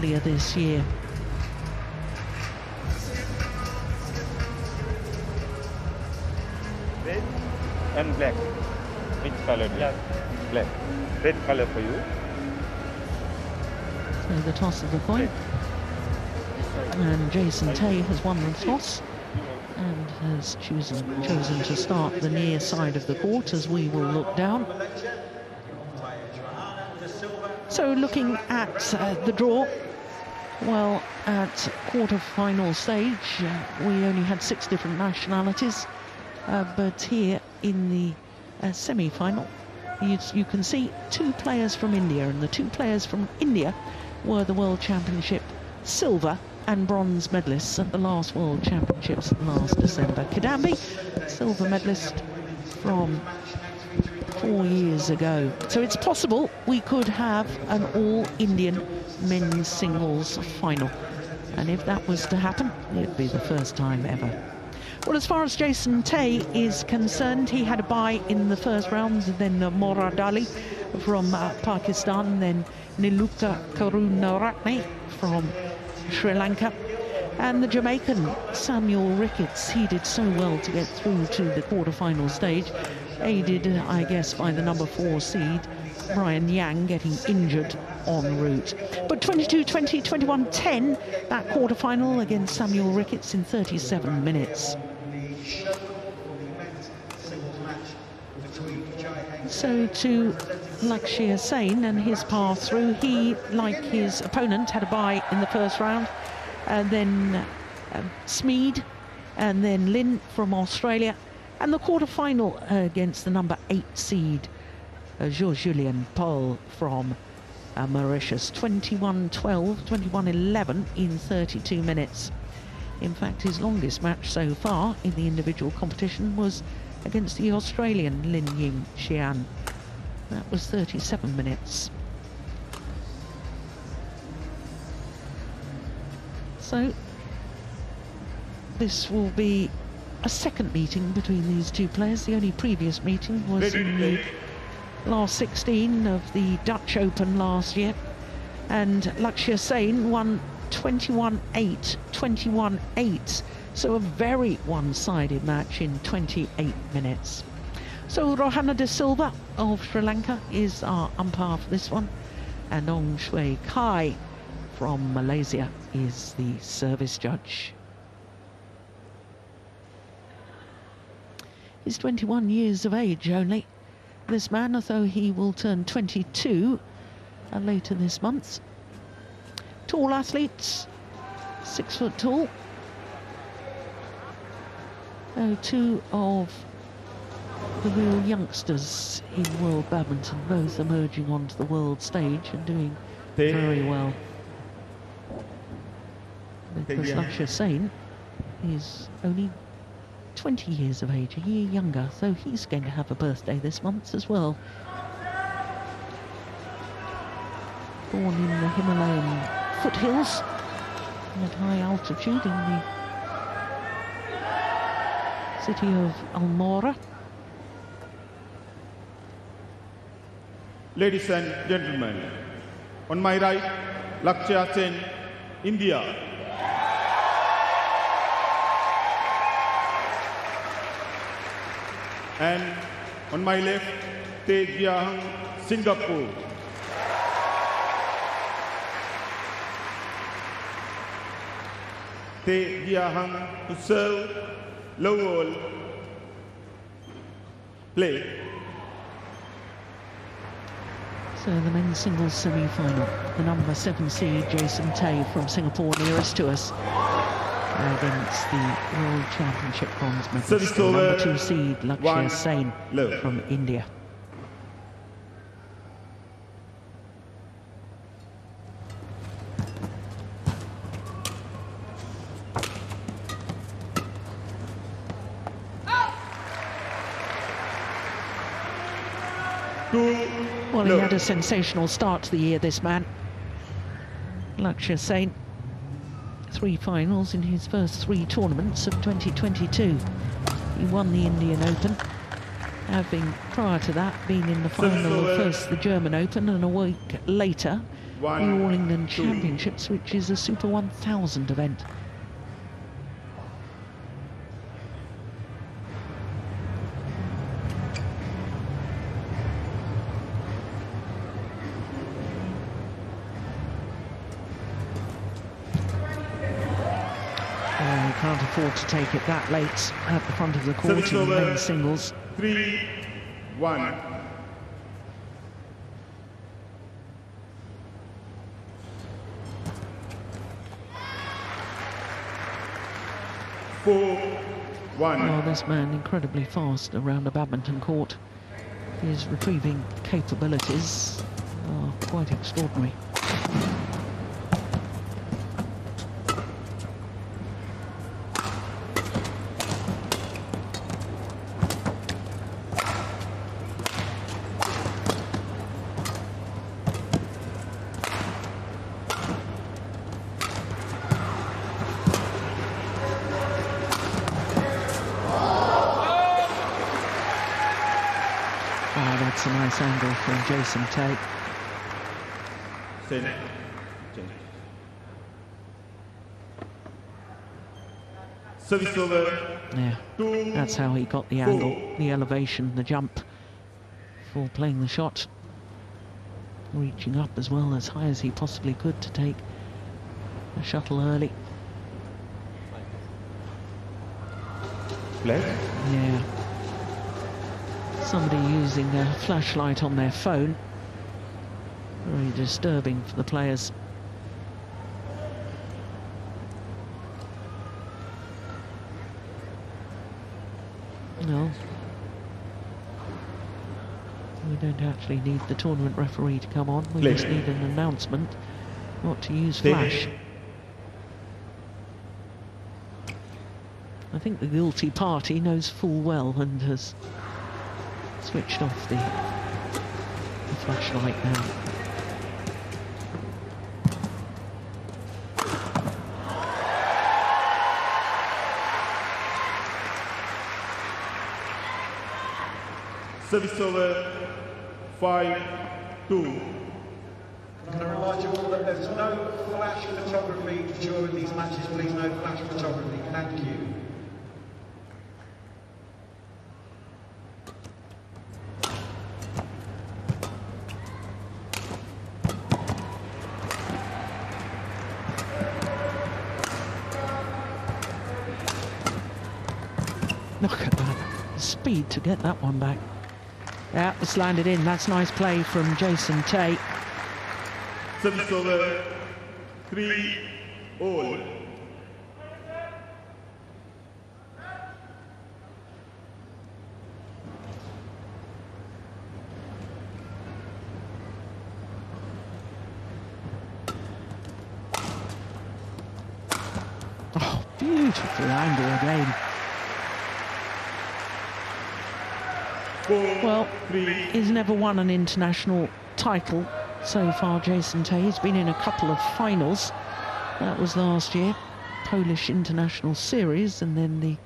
earlier this year. Red and black. Which color? Yeah. Black. Red color for you. So the toss of the coin. And Jason Tay has won the toss and has chosen to start the near side of the court as we will look down. So looking at the draw, well, at quarter-final stage, we only had 6 different nationalities, but here in the semi-final, you can see 2 players from India, and the 2 players from India were the World Championship silver and bronze medalists at the last World Championships last December. Kidambi, silver medalist from 4 years ago. So it's possible we could have an all-Indian men's singles final. And if that was to happen, it'd be the first time ever. Well, as far as Jason Tay is concerned, he had a bye in the first round, then Morad Ali from Pakistan, then Niluka Karunaratne from Sri Lanka, and the Jamaican Samuel Ricketts. He did so well to get through to the quarter-final stage, aided, I guess, by the number 4 seed Brian Yang getting injured en route. But 22-20, 21-10, that quarter-final against Samuel Ricketts in 37 minutes. So to Lakshya Sen and his path through, he, like his opponent, had a bye in the first round, and then Smeed, and then Lin from Australia, and the quarter-final against the number 8 seed, Georges-Julien Paul from Mauritius. 21-12, 21-11 in 32 minutes. In fact, his longest match so far in the individual competition was against the Australian Lin Ying Xian. That was 37 minutes. So this will be a second meeting between these 2 players. The only previous meeting was in the last 16 of the Dutch Open last year, and Lakshya Sen won 21-8, 21-8. So a very one-sided match in 28 minutes. So Rohana De Silva of Sri Lanka is our umpire for this one, and Ong Shui Kai from Malaysia is the service judge. He's 21 years of age only, this man, although he will turn 22 later this month. Tall athletes, 6 foot tall. 2 of the real youngsters in world badminton, both emerging onto the world stage and doing very well. Because Lakshya Sen is only 20 years of age, a year younger, so he's going to have a birthday this month as well. Born in the Himalayan foothills at high altitude in the city of Almora. Ladies and gentlemen, on my right, Lakshya Sen, India. And on my left, Tae Gia Hang, Singapore. Tae Gia Hang to serve, low wall, play. So the men's singles semi-final, the number 7 seed Jason Tay from Singapore, nearest to us, against the World Championship bronze medalist, the number 2 seed Lakshya Sen from India. Well, he had a sensational start to the year, this man, Lakshya Sen. 3 finals in his first 3 tournaments of 2022. He won the Indian Open, having prior to that been in the final of first the German Open, and a week later All England Championships, which is a Super 1000 event. Can't afford to take it that late at the front of the court in men's singles. 3-1. Oh, this man incredibly fast around a badminton court. His retrieving capabilities are quite extraordinary. That's a nice angle from Jason Tate. Service over. Yeah, that's how he got the angle, the elevation, the jump for playing the shot. Reaching up as well, as high as he possibly could to take a shuttle early. Black? Yeah. Somebody using a flashlight on their phone. Very disturbing for the players. No. We don't actually need the tournament referee to come on. We just need an announcement not to use flash. I think the guilty party knows full well and has switched off the flashlight now. Service over. 5-2. Can I remind you all that there's no flash photography during these matches, please, no flash photography. Thank you. Look at that speed to get that one back. Yeah, it's landed in. That's nice play from Jason Tate. Service over. 3-all. Oh, beautiful angle again. Well, he's never won an international title so far, Jason Tate. He's been in a couple of finals. That was last year, Polish International Series, and then the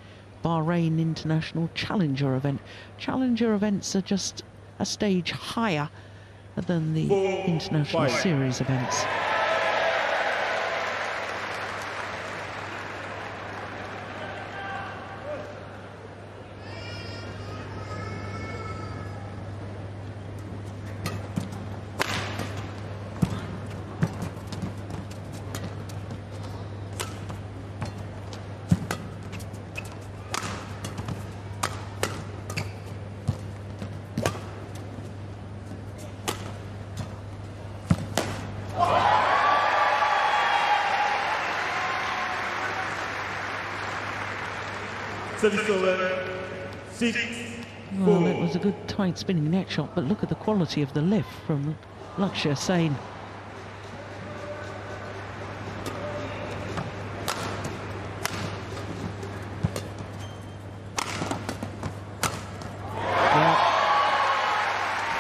Bahrain International Challenger event. Challenger events are just a stage higher than the International Series events. Service over. 6-4. Well, it was a good tight spinning net shot, but look at the quality of the lift from Lakshya Sen. Yeah.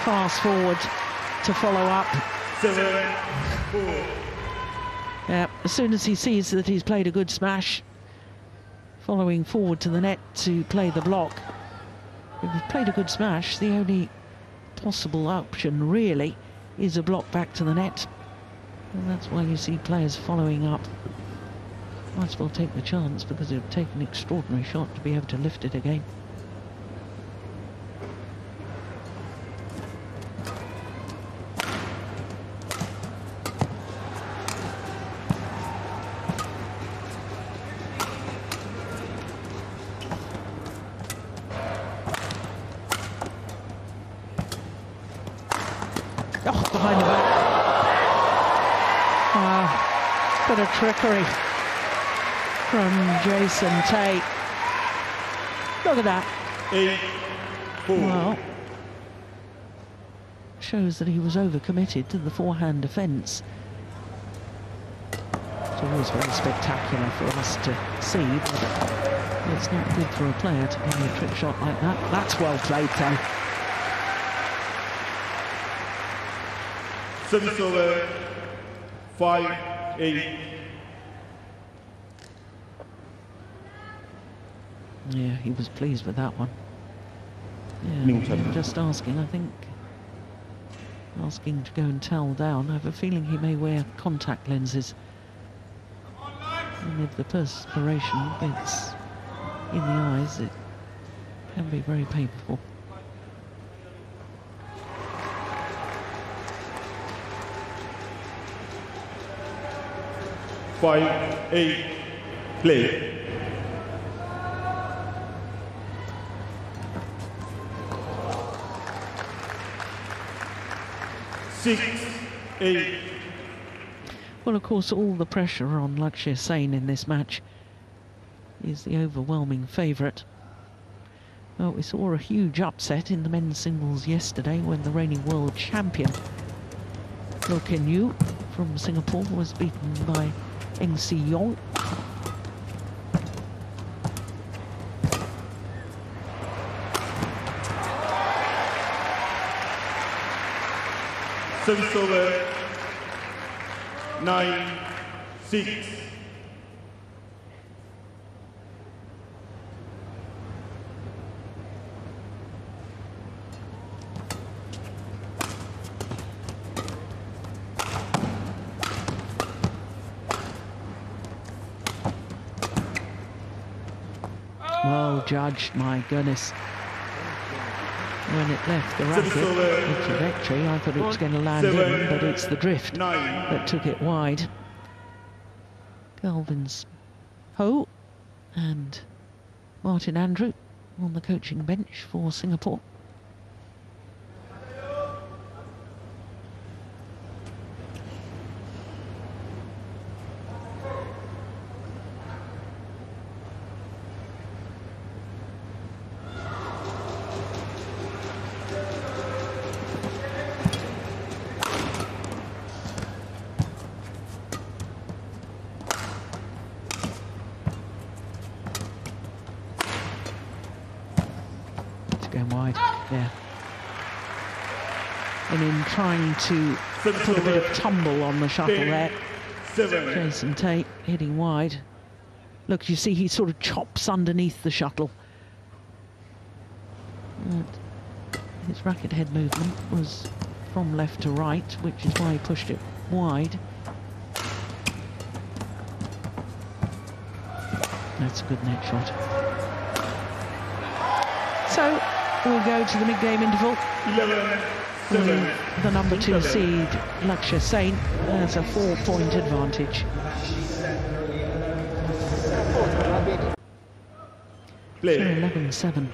Fast forward to follow up. 7-4. Yeah, as soon as he sees that he's played a good smash, following forward to the net to play the block. If you've played a good smash, the only possible option really is a block back to the net. And that's why you see players following up. Might as well take the chance, because it would take an extraordinary shot to be able to lift it again. Oh, behind the back. Bit of trickery from Jason Tate. Look at that. 8-4. Well, shows that he was overcommitted to the forehand defence. It's always very spectacular for us to see, but it's not good for a player to play a trick shot like that. That's well played, though. Service over. 5-8. Yeah, he was pleased with that one. Yeah, Newton. just asking, I think, asking to go and towel down. I have a feeling he may wear contact lenses. And if the perspiration gets in the eyes, it can be very painful. Five, 8, play. Six, 8. Well, of course, all the pressure on Lakshya Sen in this match. Is the overwhelming favourite. Well, we saw a huge upset in the men's singles yesterday when the reigning world champion Loh Kean Yew from Singapore was beaten by Eng See Yong. Service over. 9-6. Well judged, my goodness. When it left the racket, the trajectory, I thought it was going to land in, but it's the drift that took it wide. Galvin's Ho and Martin Andrew on the coaching bench for Singapore. Going wide, yeah. And in trying to put a bit of tumble on the shuttle there, Jason Tate hitting wide. Look, you see he sort of chops underneath the shuttle. And his racket head movement was from left to right, which is why he pushed it wide. That's a good net shot. So we'll go to the mid-game interval. 11-7. The number 2 seed, Lakshya Sen, has a 4-point advantage. Play. So 11-7,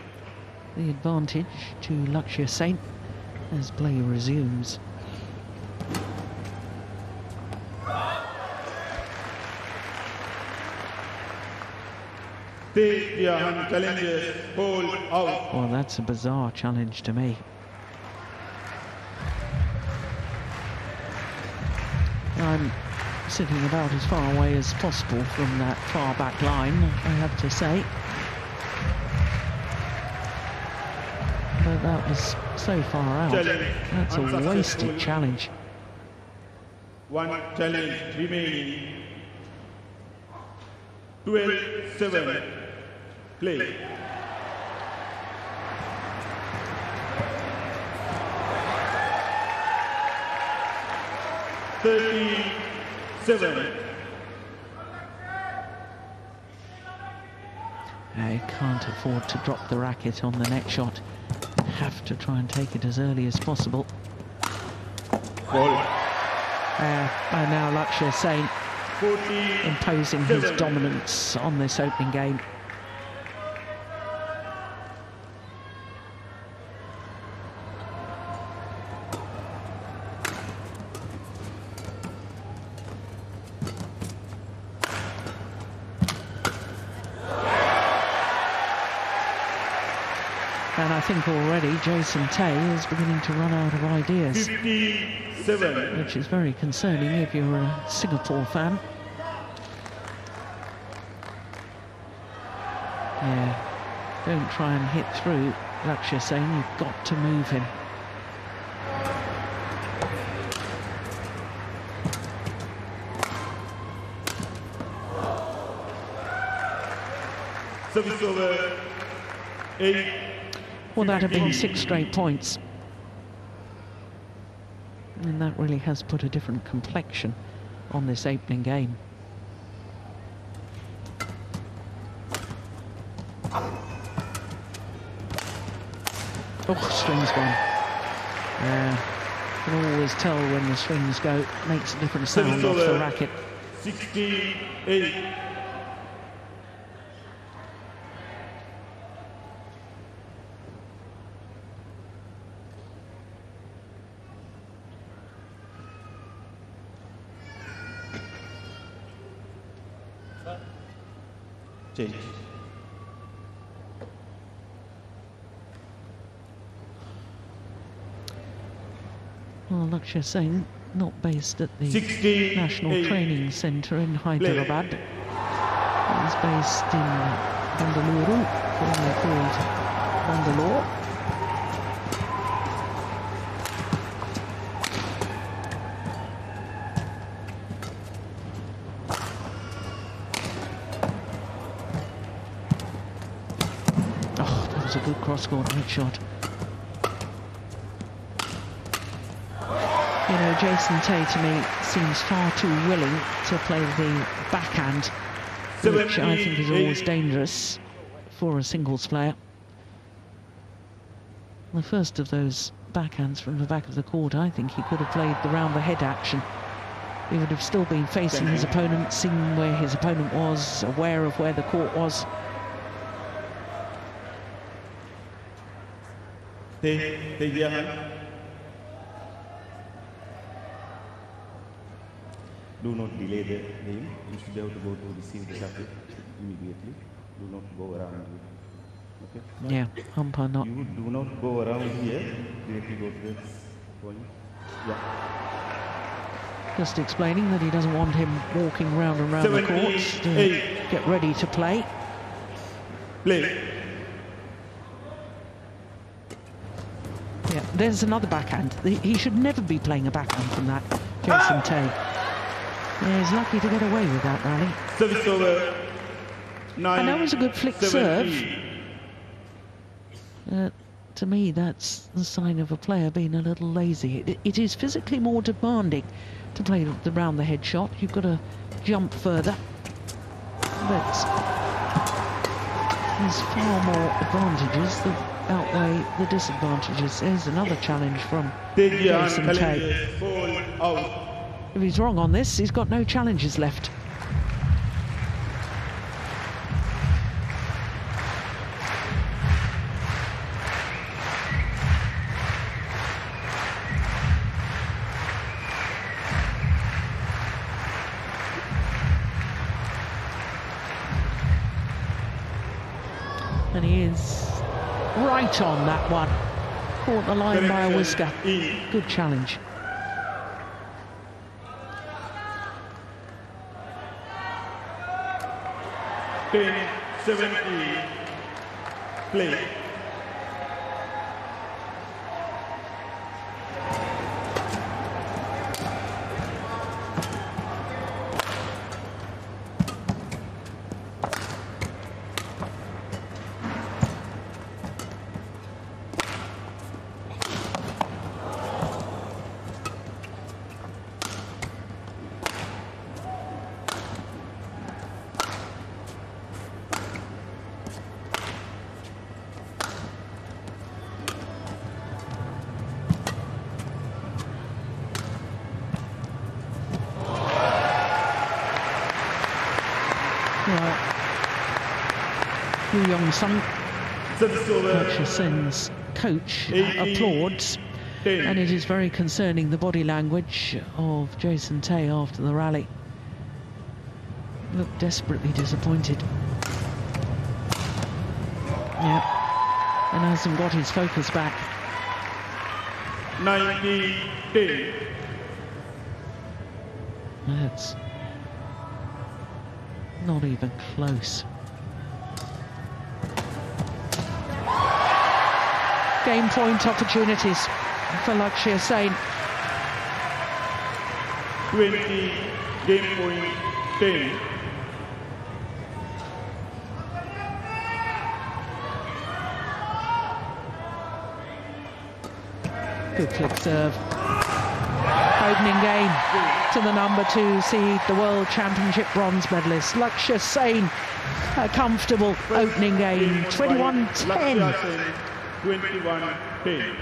the advantage to Lakshya Sen as play resumes. Take your hand challenges, hold out. Well, that's a bizarre challenge to me. I'm sitting about as far away as possible from that far back line, I have to say. But that was so far out. That's a wasted challenge. One challenge remaining. 12-7. Play. 7. You can't afford to drop the racket on the next shot. Have to try and take it as early as possible. Ball. And now Lakshya Sen 14. imposing his dominance on this opening game. And I think already Jason Tay is beginning to run out of ideas, 57. which is very concerning if you're a Singapore fan. Yeah, don't try and hit through Lakshya Sen, you've got to move him. Service over. 8. Well, that had been 6 straight points. And that really has put a different complexion on this opening game. Oh, strings gone. You can always tell when the strings go. It makes a different sound off the racket. 68. Change. Well, Lakshya Sen, not based at the 68. National Training Centre in Hyderabad. He's based in Bengaluru, formerly called Bangalore. Oh, that was a good cross-court net shot. You know, Jason Tay to me seems far too willing to play the backhand, which I think is always dangerous for a singles player. The first of those backhands from the back of the court, I think he could have played the round the head action. He would have still been facing his opponent, seeing where his opponent was, aware of where the court was. Do not delay the game. You should be able to go to receive the racket immediately. Do not go around here. Okay? Yeah, umpire not. You do not go around here. Directly go to this point. Yeah. Just explaining that he doesn't want him walking round and round the court to get ready to play. Play. Yeah, there's another backhand. He should never be playing a backhand from that, Jason Tay. Yeah, he's lucky to get away with that rally. Service over. 9. And that was a good flick serve. To me, that's the sign of a player being a little lazy. It is physically more demanding to play the round the head shot. You've got to jump further. But there's far more advantages that outweigh the disadvantages. There's another challenge from Jason Tay. If he's wrong on this, he's got no challenges left. And he is right on that one. Caught the line by a whisker. Good challenge. Ten, 70. Play. Well, Yu Yong-sung, Lakshya Sen's coach, applauds, and it is very concerning, the body language of Jason Tay after the rally. Looked desperately disappointed. Yeah, and hasn't got his focus back. 90-10. That's not even close. Game point opportunities for Lakshya Sen. 20, game point 10. Good flick serve. Opening game to the #2 seed, the World Championship bronze medalist Lakshya Sen. A comfortable opening game, 21-10. 21-10.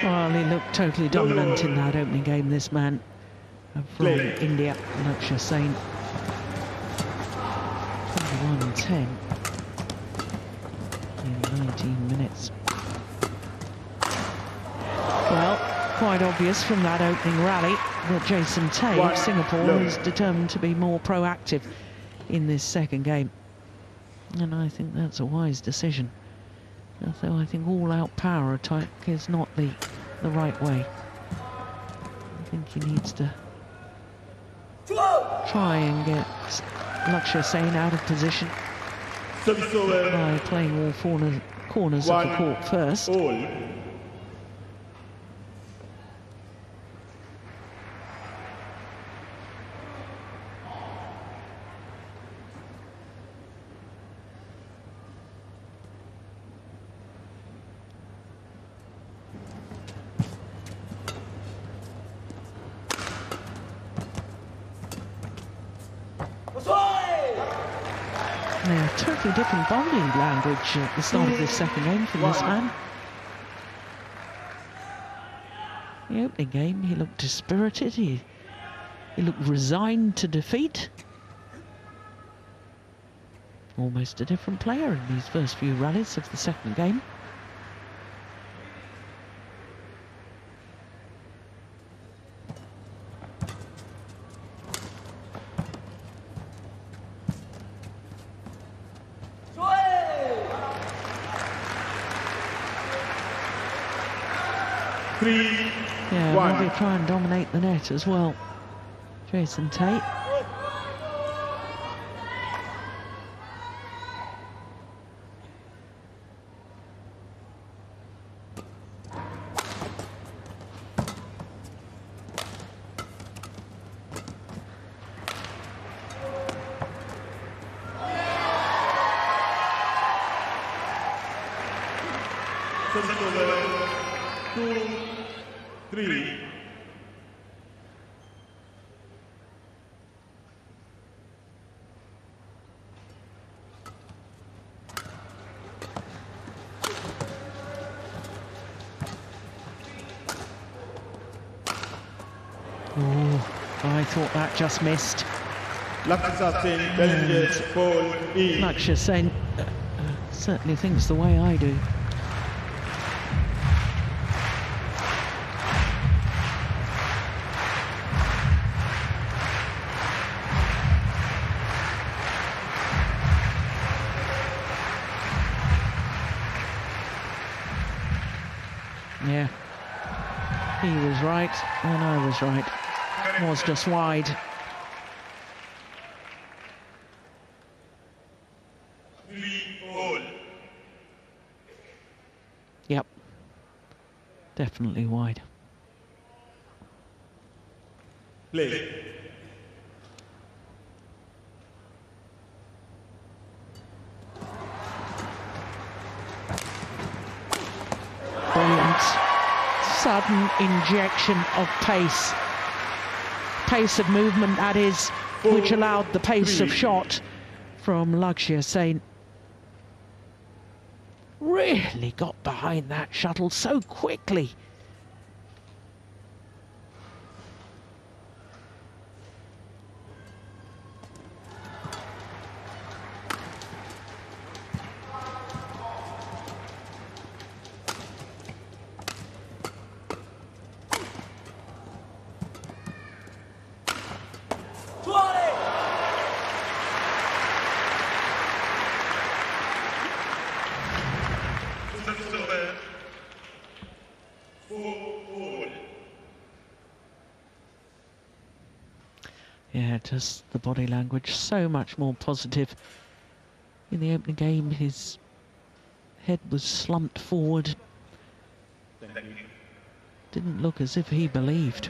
Well, he looked totally dominant in that opening game, this man from India, Lakshya Sen. 21-10 in 19 minutes. Well, quite obvious from that opening rally that Jason Tay of Singapore is determined to be more proactive in this second game. And I think that's a wise decision. Although I think all-out power attack is not the right way. I think he needs to try and get Lakshya Sen out of position by playing all corners of the court first. Yeah, totally different body language at the start of this second game from this man. The opening game, he looked dispirited, he looked resigned to defeat. Almost a different player in these first few rallies of the second game. Yeah, maybe try and dominate the net as well. Jason Tay. I thought that just missed. Lakshya Sen certainly thinks the way I do. Yeah, He was right, and I was right. It was just wide. Yep. Definitely wide. Play. Brilliant. Sudden injection of pace. Pace of movement, that is, which allowed the pace of shot from Lakshya Sen. Really got behind that shuttle so quickly. Yeah, just the body language so much more positive. In the opening game, his head was slumped forward. Didn't look as if he believed.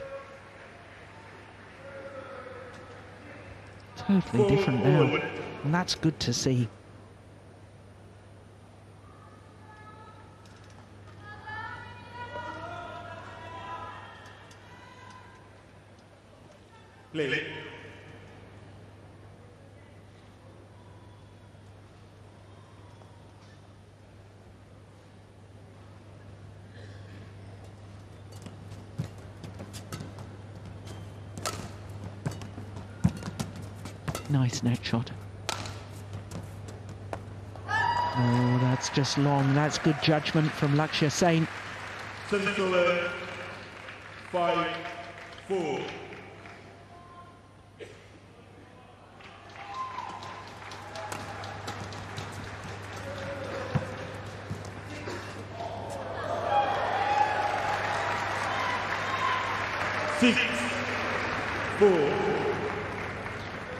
Totally different now, and that's good to see. Play. Nice net shot. Oh, that's just long. That's good judgment from Lakshya Sen. 5-4.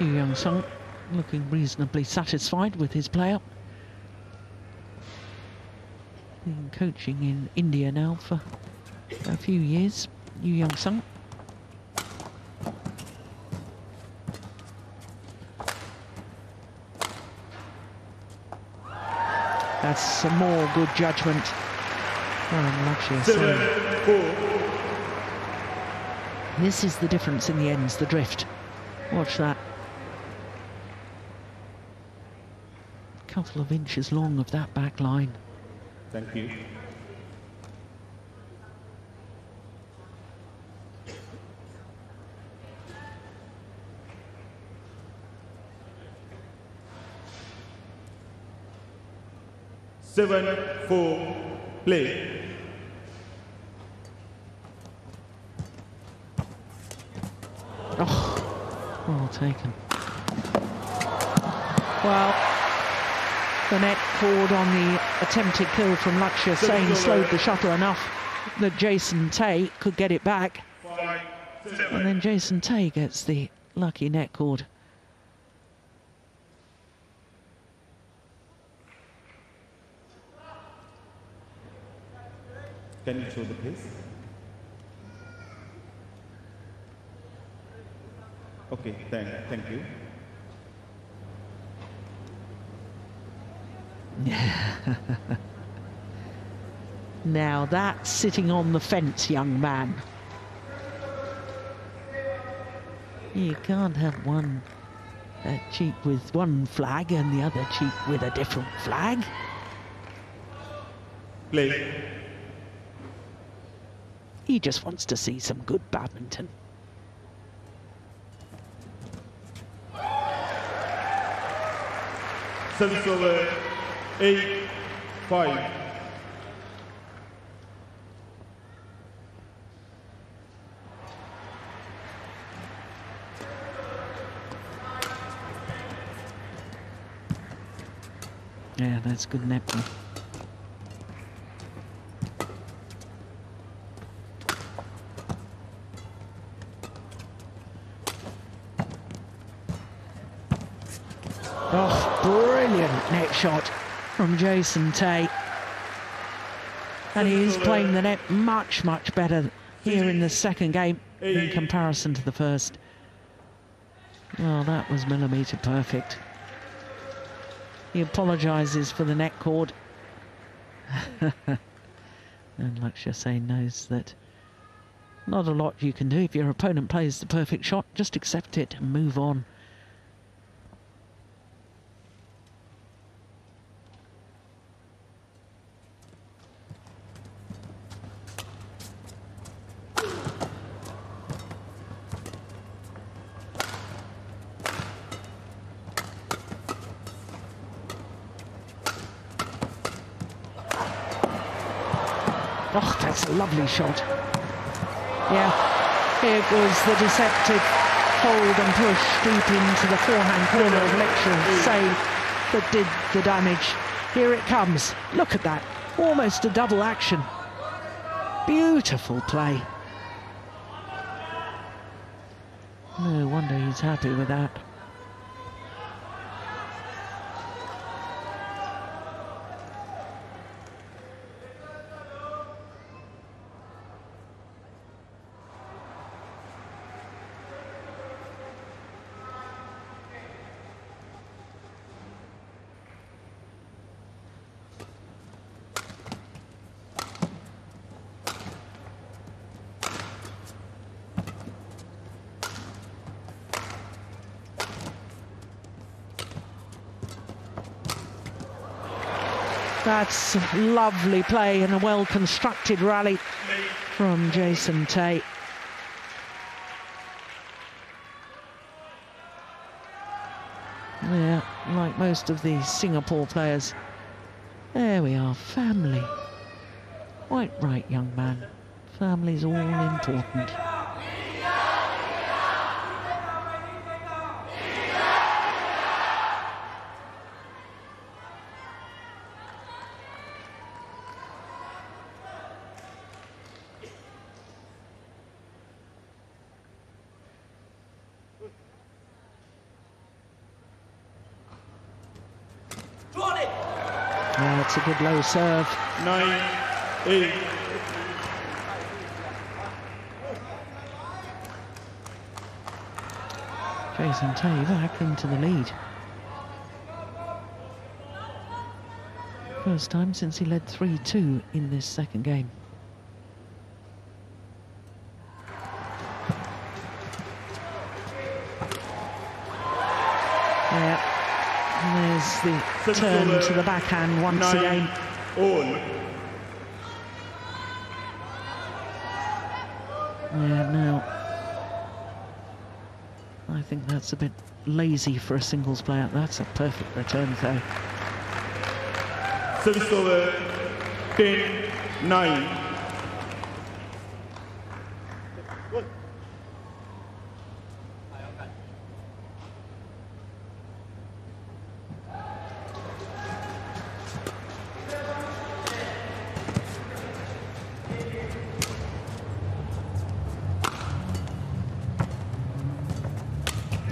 Yu Young-sung looking reasonably satisfied with his play-up. Been coaching in India now for a few years, Yu Young-sung. That's some more good judgment from Lakshya Sen. This is the difference in the ends, the drift. Watch that. Couple of inches long of that back line. Thank you. Seven, 4, play. Oh, well taken. Well, the net cord on the attempted kill from Lakshya Sen slowed the shuttle enough that Jason Tay could get it back. And then Jason Tay gets the lucky net cord. Can you show the pace? Okay, thank you. Now that's sitting on the fence, young man. You can't have one cheek with one flag and the other cheek with a different flag. Play. He just wants to see some good badminton. Service over 8-5. Yeah, that's good netball. brilliant net shot from Jason Tay. And he is playing the net much, much better here in the second game in comparison to the first. Well, that was millimetre perfect. He apologises for the net cord. And Lakshya Sen knows that not a lot you can do. If your opponent plays the perfect shot, just accept it and move on. Oh, that's a lovely shot. Yeah, here goes the deceptive hold and push deep into the forehand corner of Lakshya Sen that did the damage. Here it comes. Look at that. Almost a double action. Beautiful play. No wonder he's happy with that. That's lovely play and a well-constructed rally from Jason Tay. Yeah, like most of the Singapore players. There we are, family. Quite right, young man. Family's all important. Yeah, it's a good low serve. 9-8. Jason Tay back into the lead. First time since he led 3-2 in this second game. Yeah. And there's the turn to the backhand once again. Yeah, now I think that's a bit lazy for a singles player. That's a perfect return though. Service over 10-9.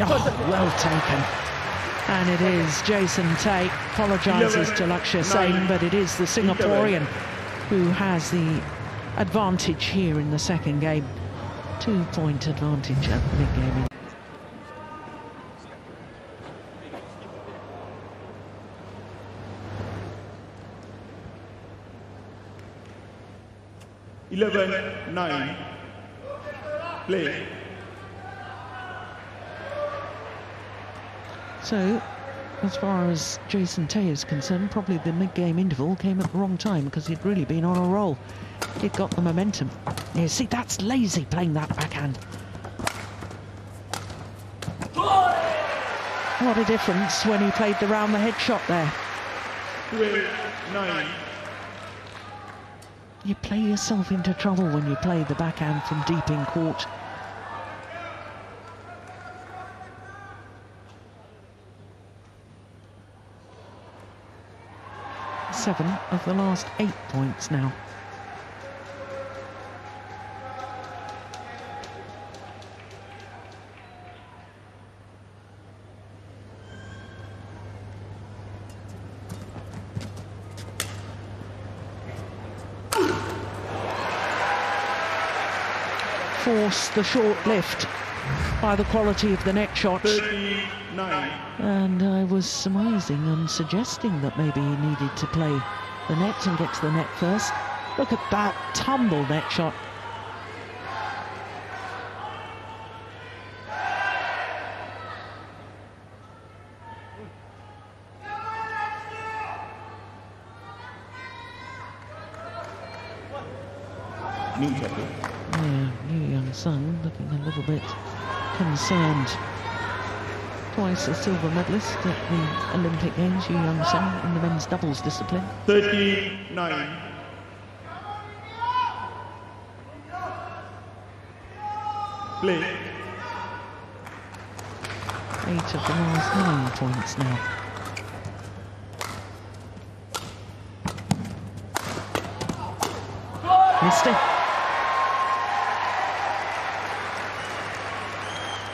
Oh, well taken. And it is Jason Tay. Apologises to Lakshya Sen, but it is the Singaporean who has the advantage here in the second game. 2-point advantage at the big game. 11-9. Play. So, as far as Jason Tay is concerned, probably the mid-game interval came at the wrong time because he'd really been on a roll. It got the momentum. You see, that's lazy playing that backhand. What a difference when he played the round-the-head shot there. 12-9. You play yourself into trouble when you play the backhand from deep in court. Seven of the last 8 points now. force the short lift by the quality of the net shots. 39. And I was surmising and suggesting that maybe he needed to play the net and get to the net first. Look at that tumble net shot. New Chappell. Yeah, New Young Sun looking a little bit concerned. Twice a silver medalist at the Olympic Games, Yu Young Sun, in the men's doubles discipline. 39. Play. 8 of the last 9 points now. Missed it.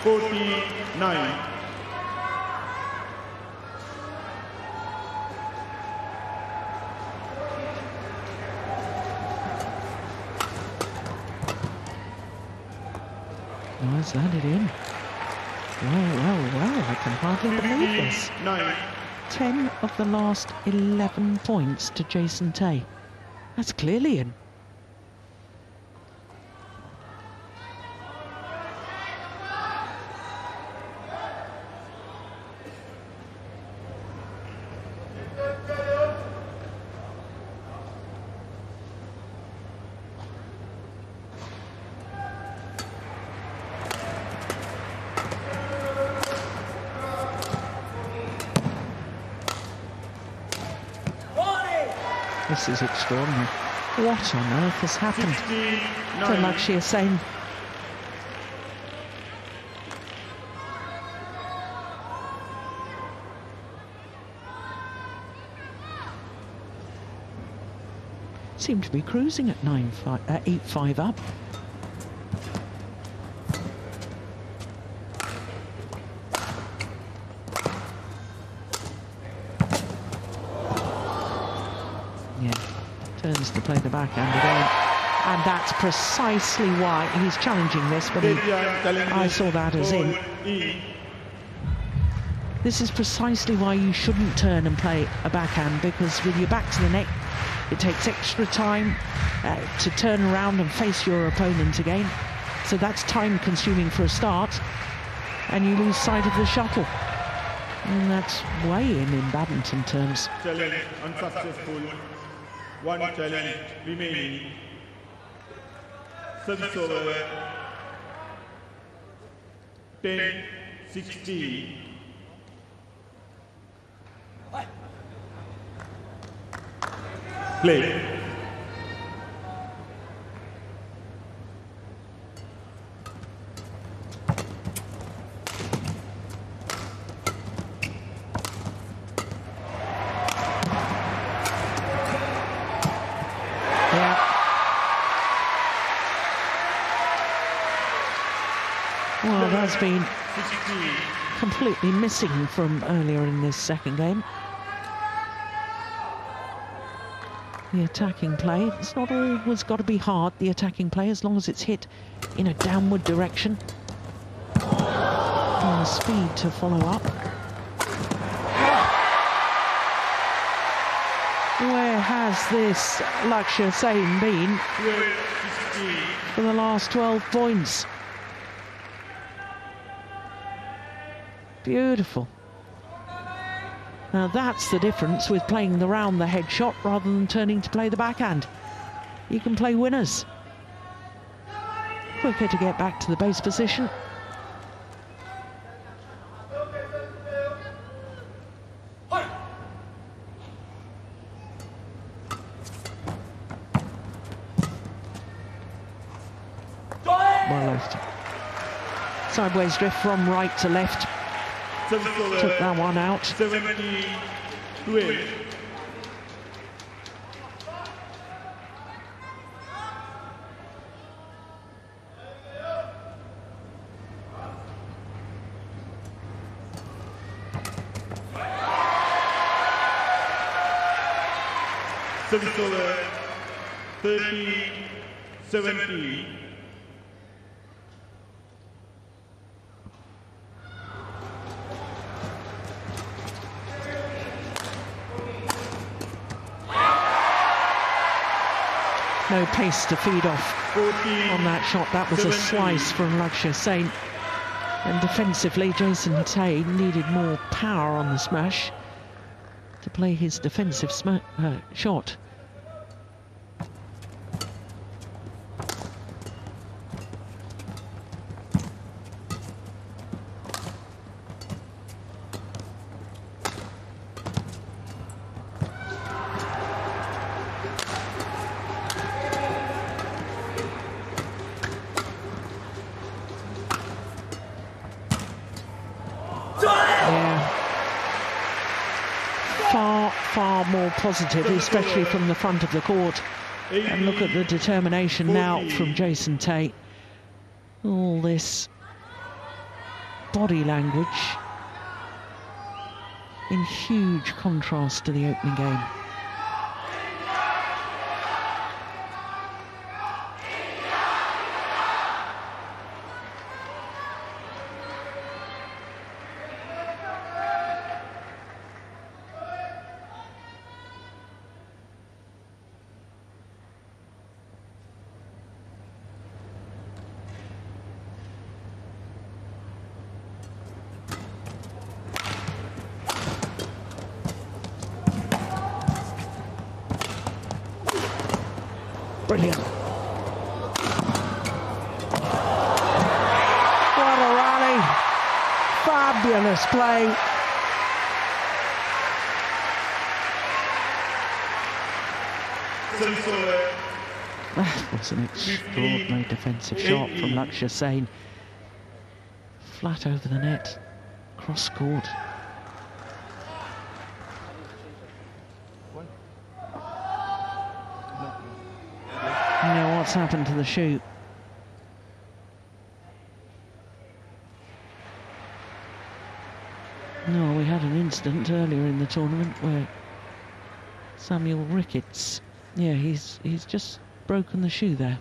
49. Nice, landed in. Well, I can hardly believe this. 9. 10 of the last 11 points to Jason Tay. That's clearly in. This is extraordinary. What on earth has happened to Lakshya Sen? Seemed to be cruising at 8-5 up. Turns to play the backhand again, and that's precisely why he's challenging this, but I saw that as in. This is precisely why you shouldn't turn and play a backhand, because with your back to the net, it takes extra time to turn around and face your opponent again. So that's time consuming for a start, and you lose sight of the shuttle. And that's way in badminton terms. Challenge unsuccessful. 1 challenge remaining. Service over. 10-16. Play. Well, that's been completely missing from earlier in this second game. The attacking play, it's not always got to be hard, the attacking play, as long as it's hit in a downward direction. And the speed to follow up. Where has this Lakshya Sen been for the last 12 points? Beautiful. Now that's the difference with playing the round the head shot rather than turning to play the backhand. You can play winners. Quicker to get back to the base position. Well left. Sideways drift from right to left. Took that one out. 70-12. Service over. 30-17. No pace to feed off on that shot. That was a slice from Lakshya Sen. And defensively, Jason Tay needed more power on the smash to play his defensive shot. Far more positive, especially from the front of the court. And look at the determination now from Jason Tay. All this body language in huge contrast to the opening game. Brilliant. What a rally. Fabulous play. That was an extraordinary defensive shot from Lakshya Sen. Flat over the net, cross court. You know what's happened to the shoe? No, we had an incident earlier in the tournament where Samuel Ricketts, yeah, he's just broken the shoe there.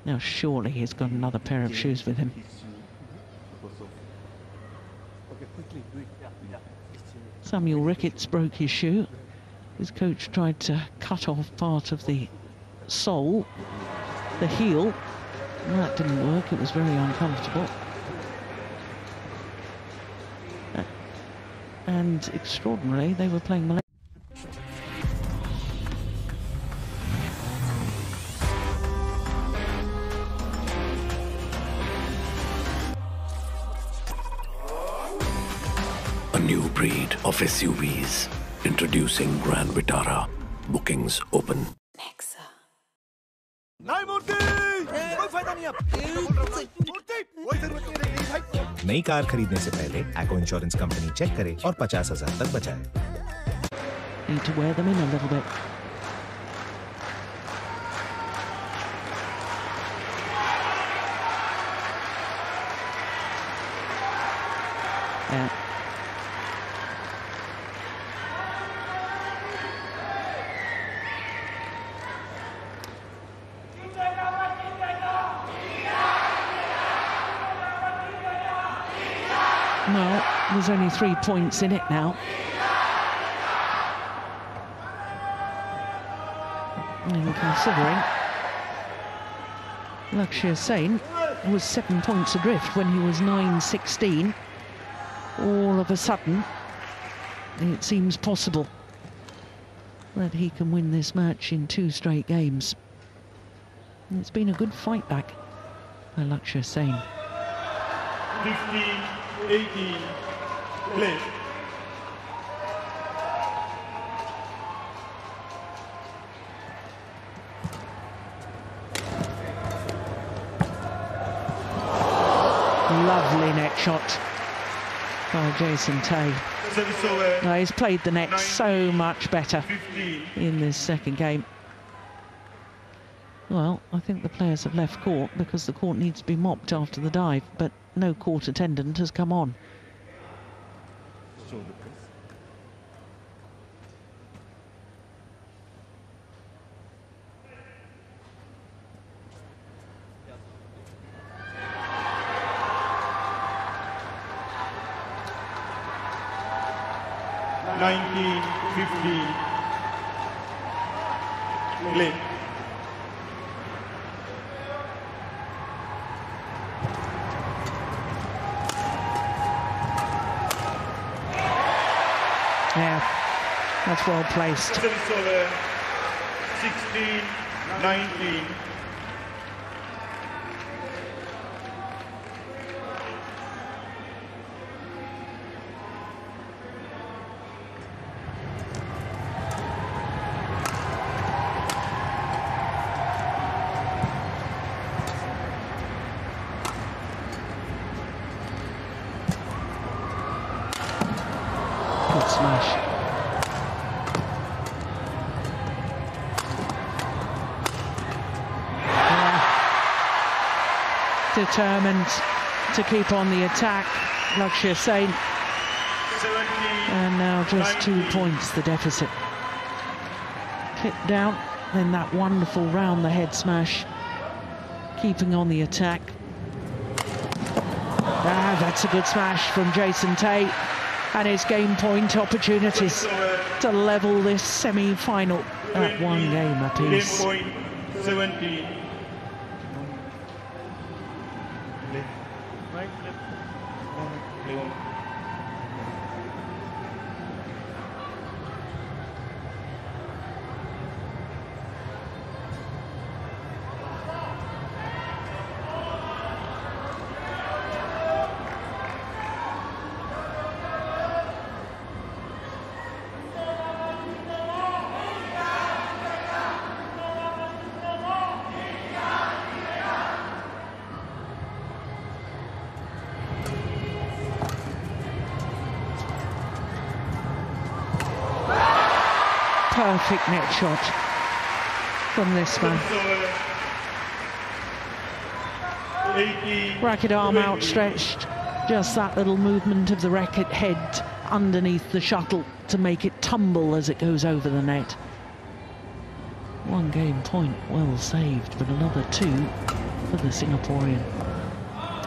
Now surely he's got another pair of shoes with him. Samuel Ricketts broke his shoe. His coach tried to cut off part of the sole, the heel. That didn't work, it was very uncomfortable. And extraordinarily, they were playing Malaysia. A new breed of SUVs. Introducing Grand Vitara. Bookings open. Nexa. नई car खरीदने से पहले Acco insurance company cheque करे और 50,000 तक बचाए. Need to wear them in a little bit. Yeah. Well, there's only 3 points in it now. And considering Lakshya Sen was 7 points adrift when he was 9-16, all of a sudden it seems possible that he can win this match in 2 straight games. And it's been a good fight back by Lakshya Sen. 15-18, play. Lovely net shot by Jason Tay. He's played the net so much better in this second game. Well, I think the players have left court because the court needs to be mopped after the dive, but no court attendant has come on. Play. Yeah, that's well placed. Service over 16-19. Good smash. Determined to keep on the attack, Lakshya Sen. And now just 2 points the deficit. Kick down, then that wonderful round the head smash, keeping on the attack. Ah, that's a good smash from Jason Tay, and his game point opportunities to level this semi-final at 1 game apiece. Game point 17. Right, left. Play on. Perfect net shot from this man. Racket arm outstretched, just that little movement of the racket head underneath the shuttle to make it tumble as it goes over the net. 1 game point well saved, but another 2 for the Singaporean.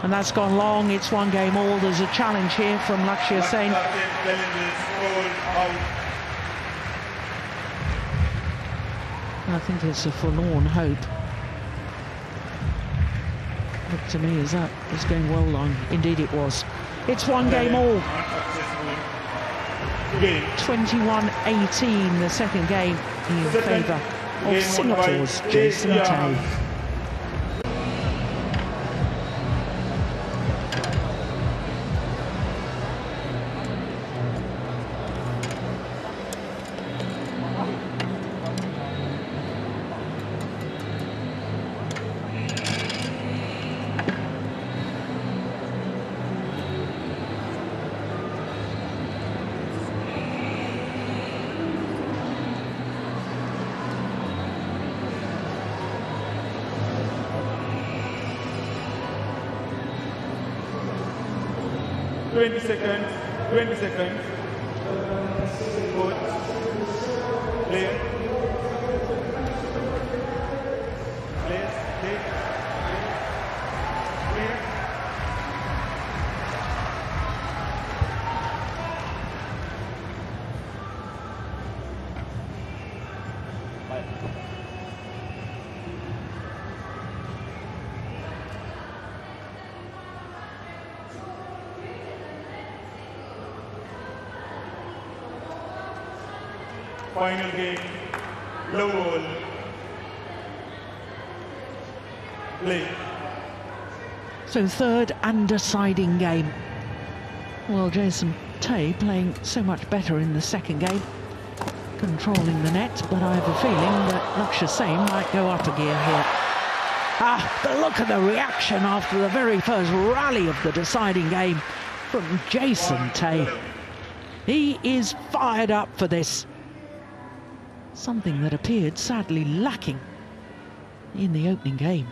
And that's gone long. It's 1 game all. There's a challenge here from Lakshya Sen. I think it's a forlorn hope. Look to me as that was going well long. Indeed it was. It's 1 game all. 21-18, the second game in favour of Singapore's Jason Tay. Twenty seconds. Coach. Player. Final game, low ball, play. So 3rd and deciding game. Well, Jason Tay playing so much better in the second game, controlling the net, but I have a feeling that Lakshya Sen might go up a gear here. Ah, but look at the reaction after the very first rally of the deciding game from Jason Tay. He is fired up for this. Something that appeared sadly lacking in the opening game.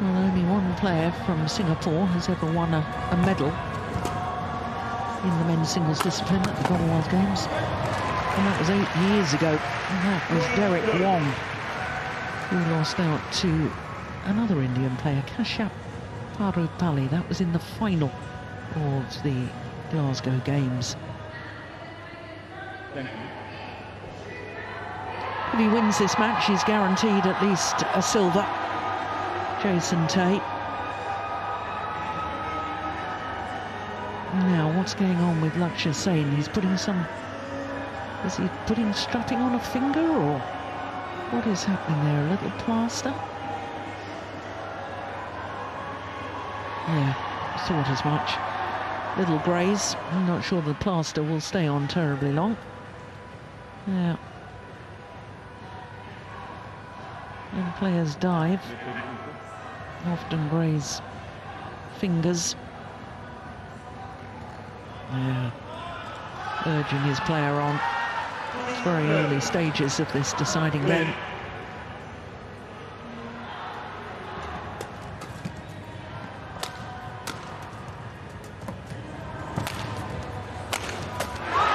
Well, only 1 player from Singapore has ever won a medal in the men's singles discipline at the Commonwealth Games. And that was 8 years ago. And that was Derek Wong, who lost out to another Indian player, Kashyap Parupalli. That was in the final of the Glasgow Games. Thank you. If he wins this match, he's guaranteed at least a silver. Jason Tay. Now, what's going on with Lakshya Sen? He's putting some... Is he putting strapping on a finger, or what is happening there? A little plaster? Yeah, thought as much. Little graze. I'm not sure the plaster will stay on terribly long. Yeah. When players dive, often graze fingers. Yeah. Urging his player on. It's very early stages of this deciding game.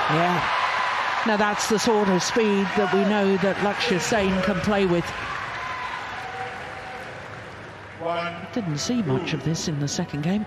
Yeah. Now that's the sort of speed that we know that Lakshya Sen can play with. Didn't see much of this in the second game.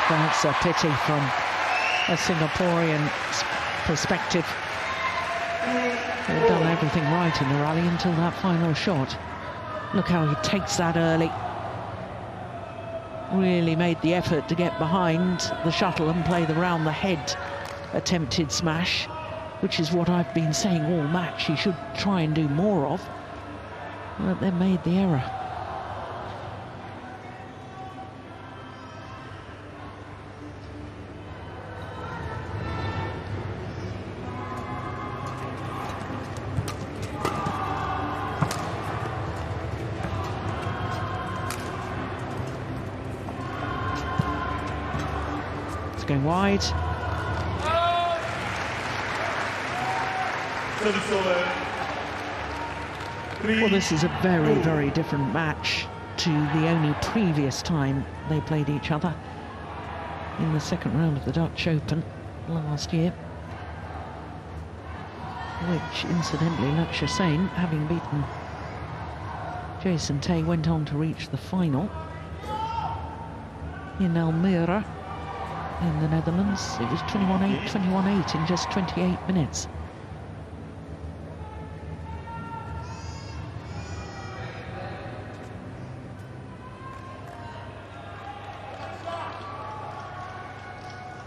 That's a pity from a Singaporean perspective. They've done everything right in the rally until that final shot. Look how he takes that early. Really made the effort to get behind the shuttle and play the round the head attempted smash, which is what I've been saying all match he should try and do more of. But they made the error. Going wide. Well, this is a very, very different match to the only previous time they played each other in the second round of the Dutch Open last year, which, incidentally, Lakshya Sen, having beaten Jason Tay, went on to reach the final in Almere in the Netherlands. It was 21-8, 21-8 in just 28 minutes.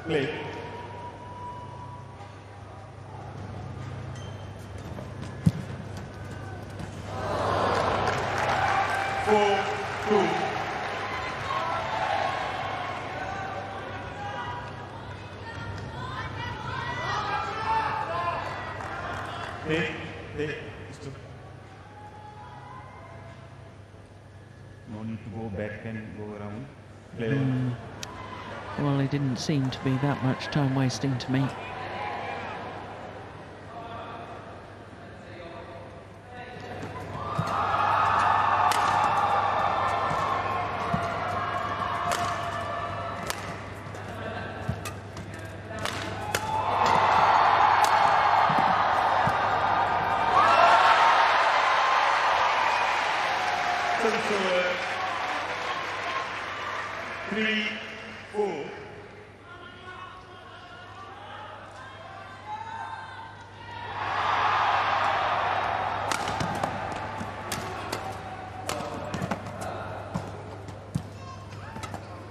Play. No need to go back and go around. Well, it didn't seem to be that much time wasting to me.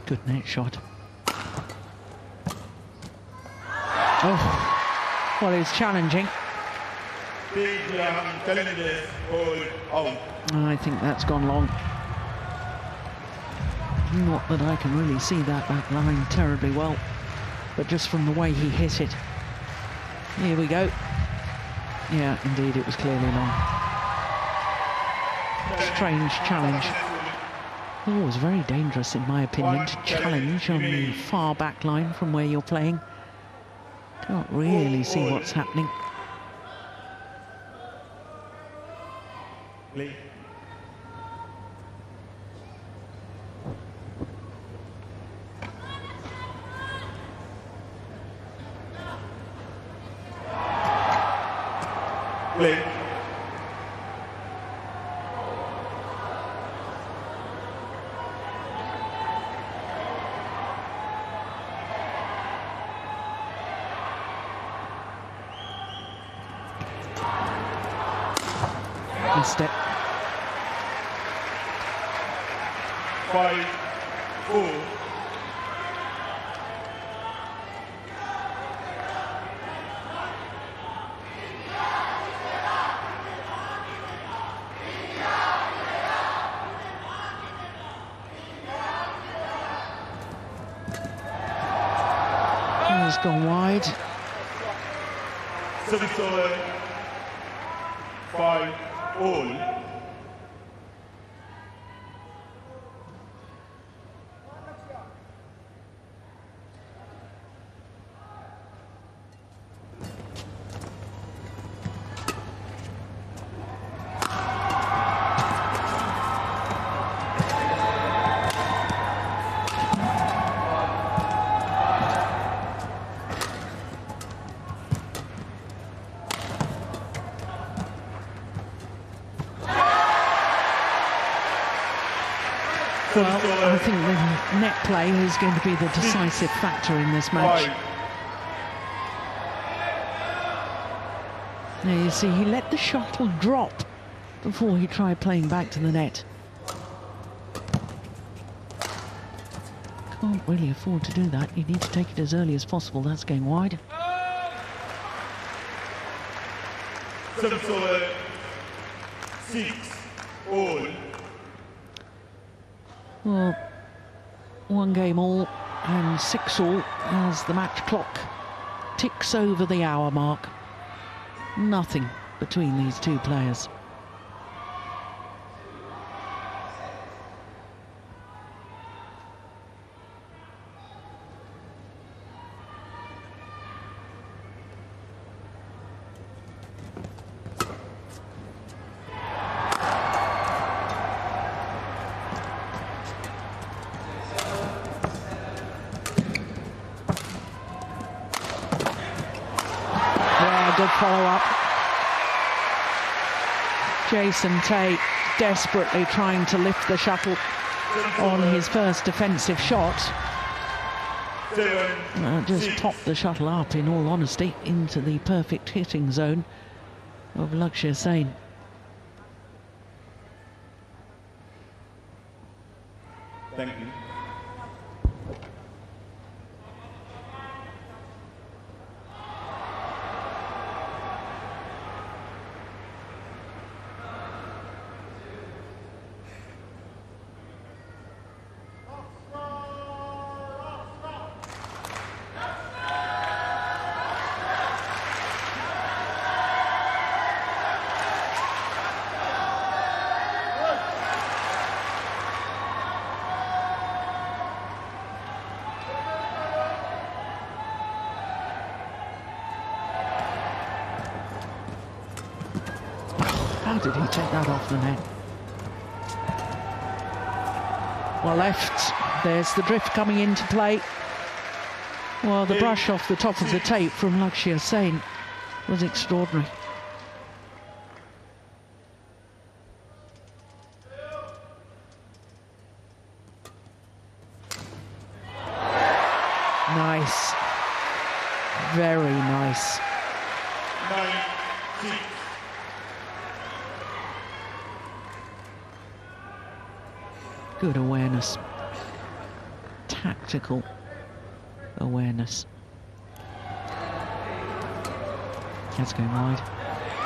Good net shot. Oh, well, it's challenging. I I think that's gone long. Not that I can really see that back line terribly well, but just from the way he hit it. Here we go. Yeah, indeed, it was clearly long. Strange challenge. Always very dangerous, in my opinion, to challenge on the far back line from where you're playing. Can't really see what's happening. Play. Play. Step. 5-4. It's gone wide. Service over. 5-all. Well, I think the net play is going to be the decisive factor in this match. Now you see, he let the shuttle drop before he tried playing back to the net. Can't really afford to do that. You need to take it as early as possible. That's going wide. Service over. 6-all. Well, 1 game all and 6 all as the match clock ticks over the hour mark. Nothing between these two players. Good follow-up. Jason Tate desperately trying to lift the shuttle on his first defensive shot. Just popped the shuttle up, in all honesty, into the perfect hitting zone of Lakshya Sen. Thank you. How did he take that off the net? Well, left. There's the drift coming into play. Well, the brush off the top of the tape from Lakshya Sen was extraordinary. Nice. Very nice. 9-6. Good awareness. Tactical awareness. That's going wide.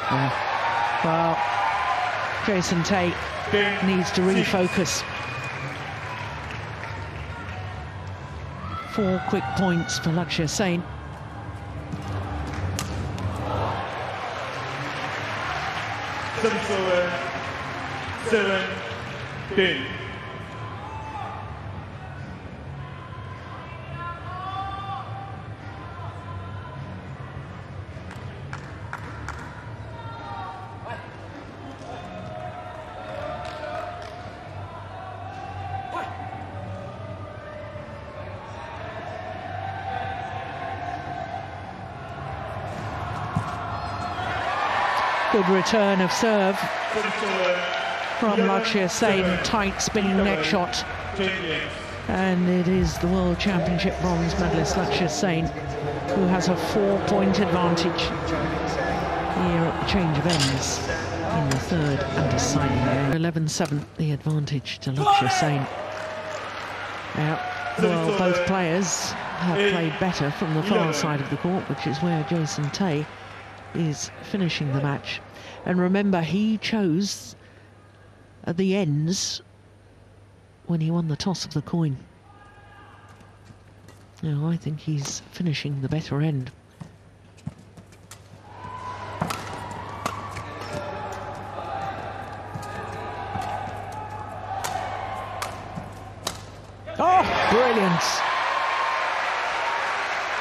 Yeah. Well, Jason Tate needs to refocus. 4 quick points for Lakshya Sen. Service over 7-10. Good return of serve from Lakshya Sen, tight spinning neck shot. And it is the World Championship bronze medalist Lakshya Sen who has a 4-point advantage here at the change of ends in the third and deciding game. 11-7, the advantage to Lakshya Sen. Well, both players have played better from the far side of the court, which is where Jason Tay is finishing the match. And remember, he chose at the ends when he won the toss of the coin. Now, I think he's finishing the better end. Oh, brilliant!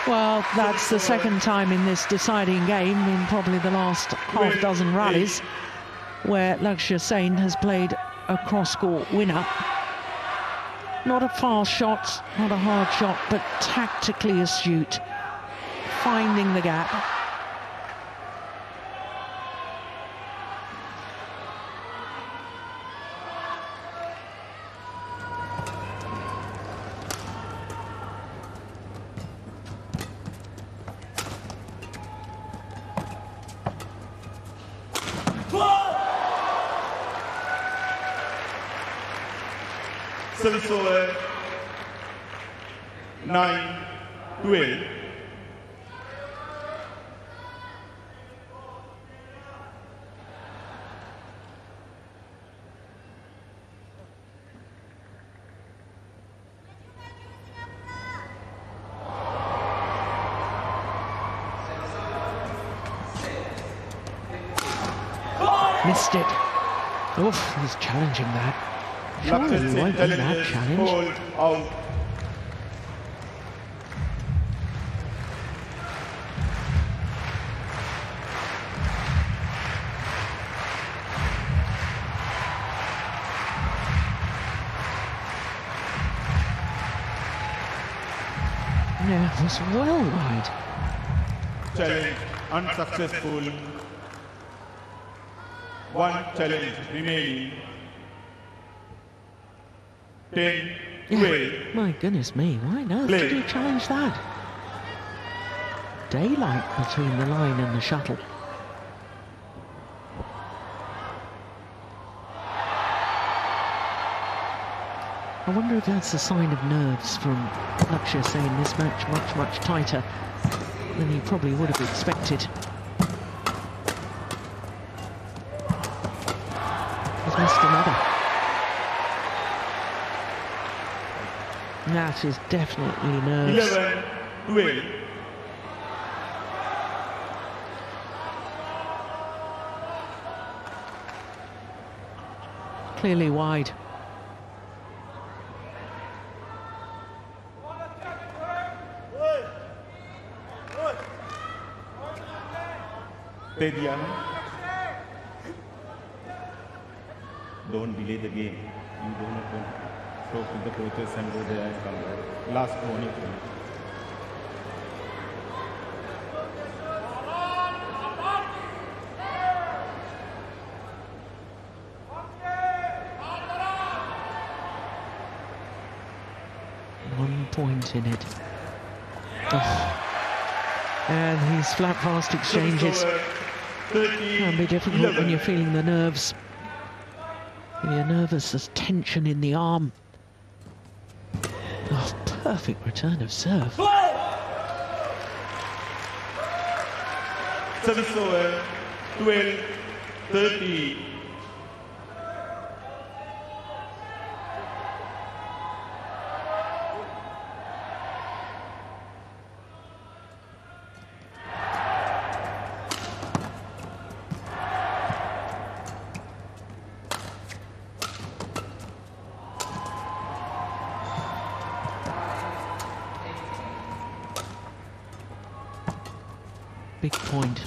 Well, that's the second time in this deciding game, in probably the last half dozen rallies, where Lakshya Sen has played a cross-court winner. Not a fast shot, not a hard shot, but tactically astute, finding the gap. Service over 9-12. Missed it. Oof, he's challenging that. Surely he won't win that challenge. Out. Yeah, it was well wide. Challenge unsuccessful. One challenge remaining. 10-12. My goodness me, why on earth did he challenge that? Daylight between the line and the shuttle. I wonder if that's a sign of nerves from Lakshya Sen. This match much tighter than he probably would have expected. He's missed another. That is definitely nerves. 11-12. Clearly wide. Pedian, don't delay the game. You do not want to talk with the coaches and go there and come back. Last warning. One point in it. Oh. And these flat fast exchanges can be difficult when you're feeling the nerves. When you're nervous, there's tension in the arm. Oh, perfect return of serve. Service over 12-13. Big point.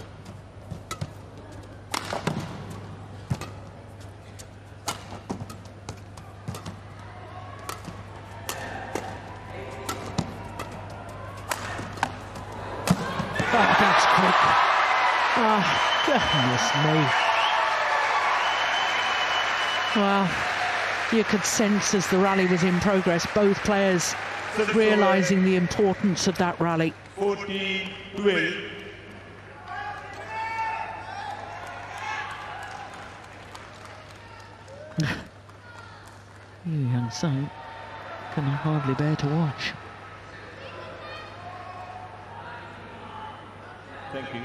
Oh, that's quick. Oh, goodness me. Well, you could sense as the rally was in progress, both players realising the importance of that rally. 14-12. Yu Yang-sung can hardly bear to watch. Thank you.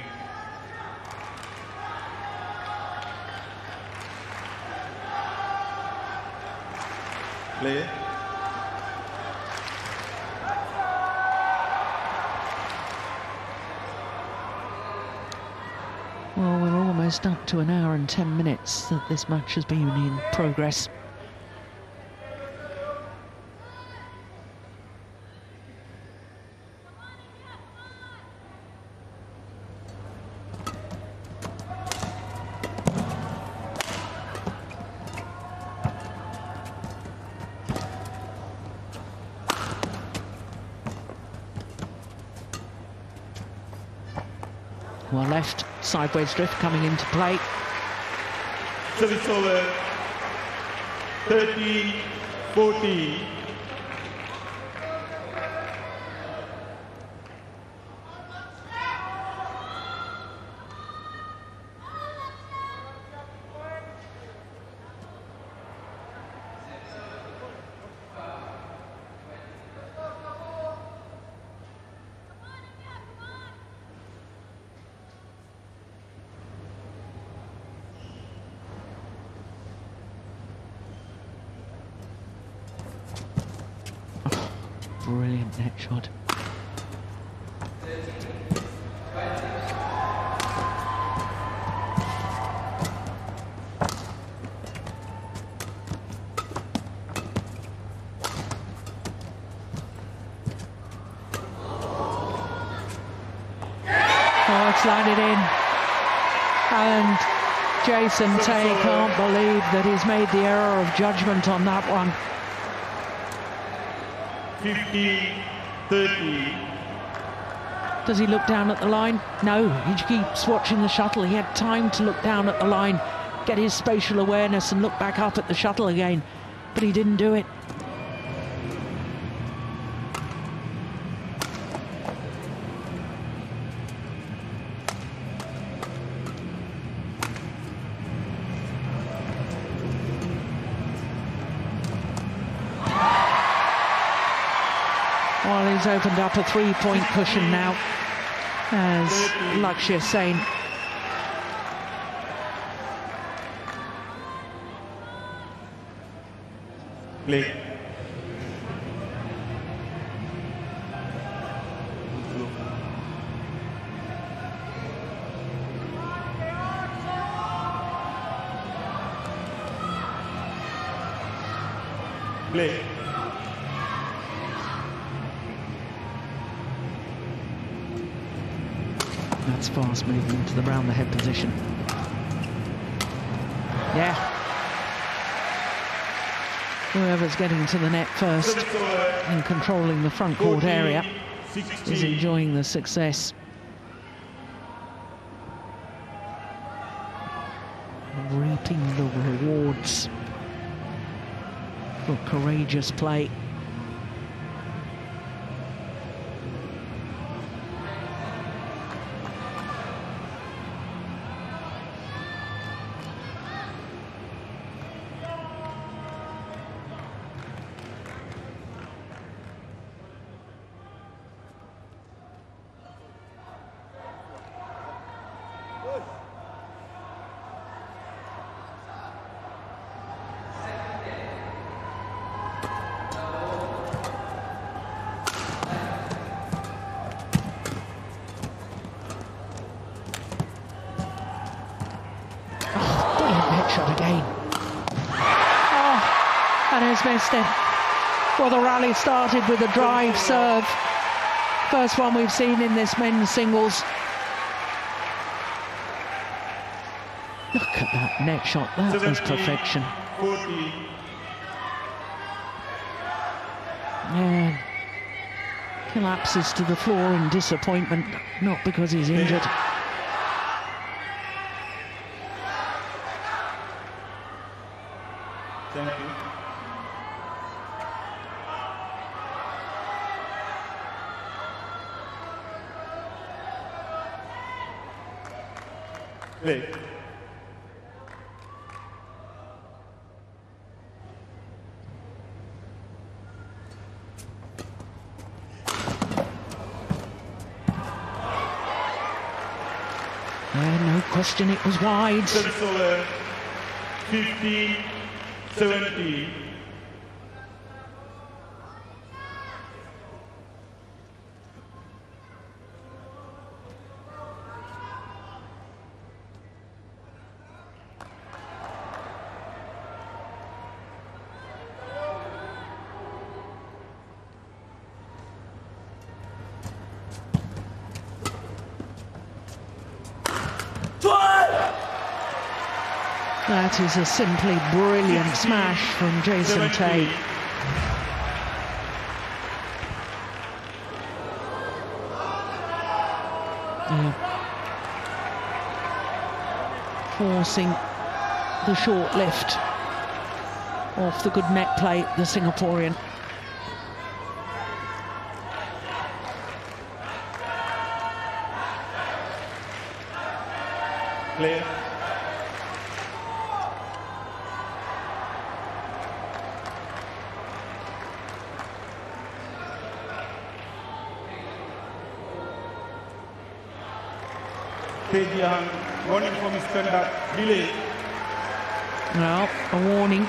Play. Well, we're almost up to an hour and 10 minutes that this match has been in progress. Well, left sideways drift coming into play. Service over. 13-14. Brilliant net shot. Oh, it's landed in. And Jason Tay can't believe that he's made the error of judgment on that one. 15-30. Does he look down at the line? No, he keeps watching the shuttle. He had time to look down at the line, get his spatial awareness and look back up at the shuttle again, but he didn't do it. Well, he's opened up a three-point cushion now, as Lakshya Sen. Play. Play. That's fast movement to the round the head position. Yeah. Whoever's getting to the net first and controlling the front court area is enjoying the success. Reaping the rewards for courageous play. Shot again. Oh, and he's missed it. Well, the rally started with a drive serve. First one we've seen in this men's singles. Look at that net shot. That was perfection. 40. And collapses to the floor in disappointment, not because he's injured. Thank you. Play. No question, it was wide. 50-70. That is a simply brilliant smash from Jason Tay. Forcing the short lift off the good net play, the Singaporean. Play. Tejian, warning for misconduct, delay. Well, a warning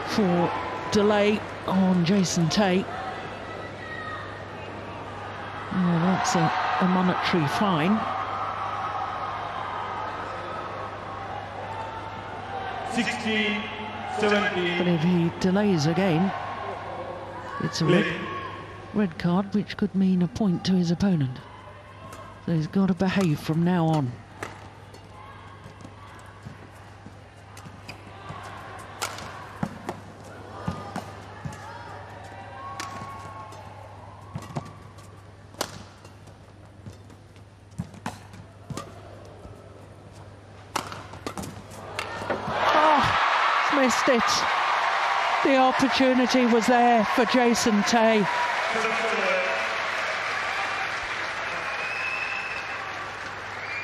for delay on Jason Tay. Well, that's a monetary fine. 60-70. But if he delays again, it's a red card, which could mean a point to his opponent. So he's got to behave from now on. Oh, missed it. The opportunity was there for Jason Tay.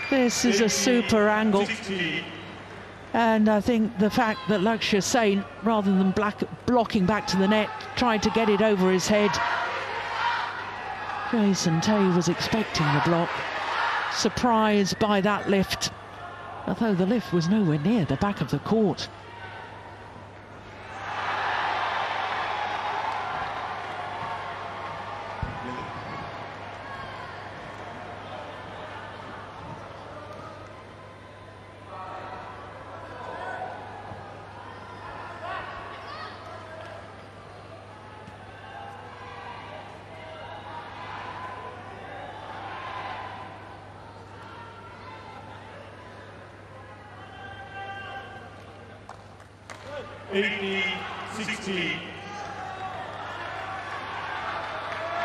This is a super angle, and I think the fact that Lakshya Sen, rather than blocking back to the net, tried to get it over his head. Jason Tay was expecting the block, surprised by that lift, although the lift was nowhere near the back of the court. $80-60.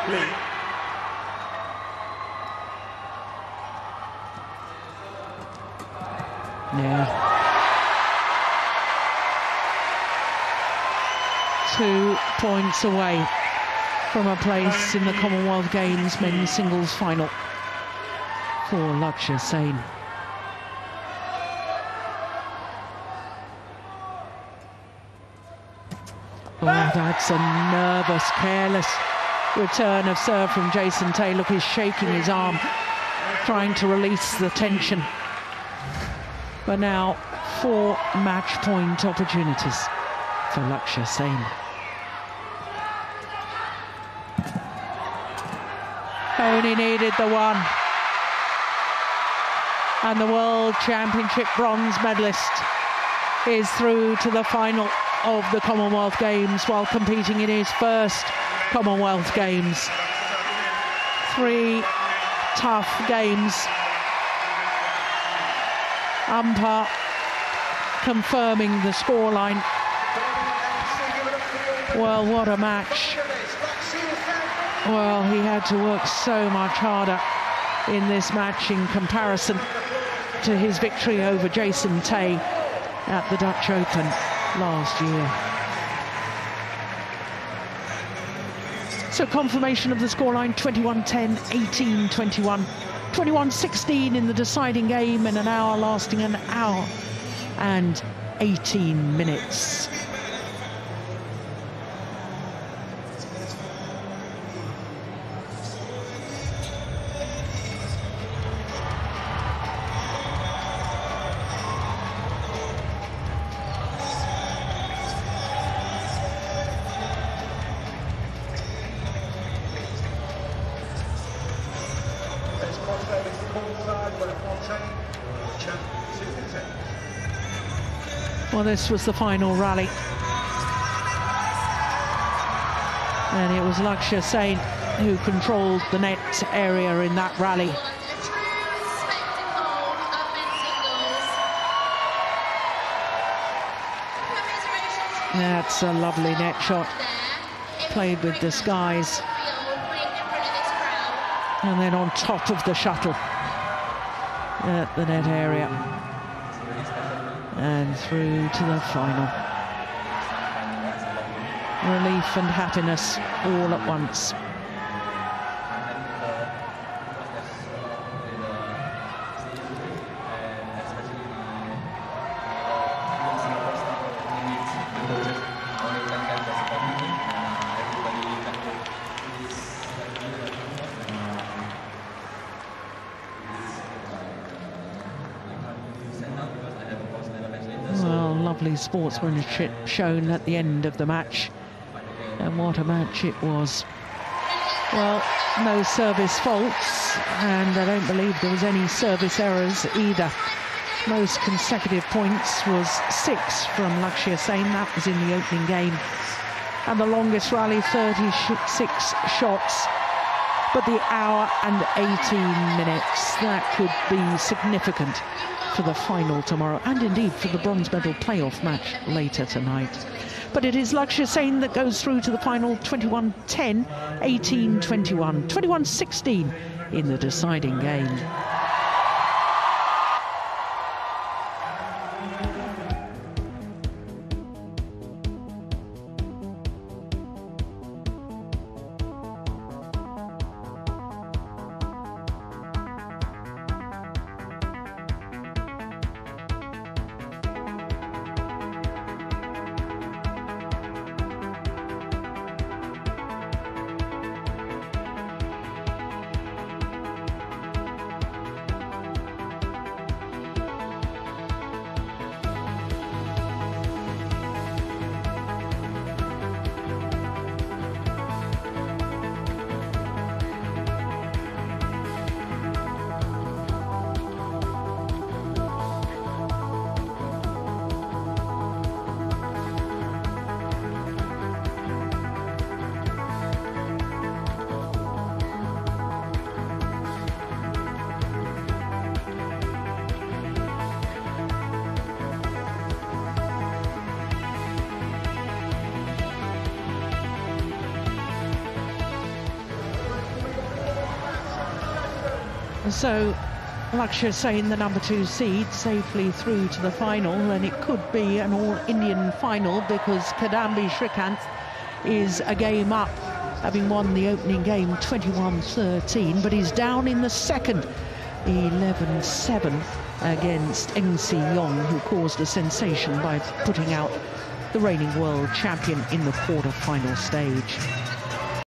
Play. Yeah. 2 points away from a place in the Commonwealth Games men's singles final for Lakshya Sen. Oh, that's a nervous, careless return of serve from Jason Tay. Look, he's shaking his arm, trying to release the tension. But now 4 match point opportunities for Lakshya Sen. Only needed the one. And the World Championship bronze medalist is through to the final of the Commonwealth Games while competing in his first Commonwealth Games. 3 tough games. Umpire confirming the scoreline. Well, what a match. Well, he had to work so much harder in this match in comparison to his victory over Jason Tay at the Dutch Open last year. So confirmation of the scoreline, 21-10, 18-21, 21-16 in the deciding game in an hour lasting an hour and 18 minutes. Well, this was the final rally, and it was Lakshya Sen who controlled the net area in that rally. That's a lovely net shot, played with disguise, and then on top of the shuttle at the net area. And through to the final. Relief and happiness all at once. Lovely sportsmanship shown at the end of the match, and what a match it was. Well, no service faults, and I don't believe there was any service errors either. Most consecutive points was 6 from Lakshya Sen. That was in the opening game, and the longest rally, 36 shots. But the hour and 18 minutes, that could be significant for the final tomorrow, and indeed for the bronze medal playoff match later tonight. But it is Lakshya Sen that goes through to the final, 21-10, 18-21, 21-16 in the deciding game. So Lakshya Sen, the number 2 seed, safely through to the final, and it could be an all-Indian final because Kadambi Srikanth is a game up, having won the opening game 21-13, but he's down in the second, 11-7 against NC Yong, who caused a sensation by putting out the reigning world champion in the quarter-final stage.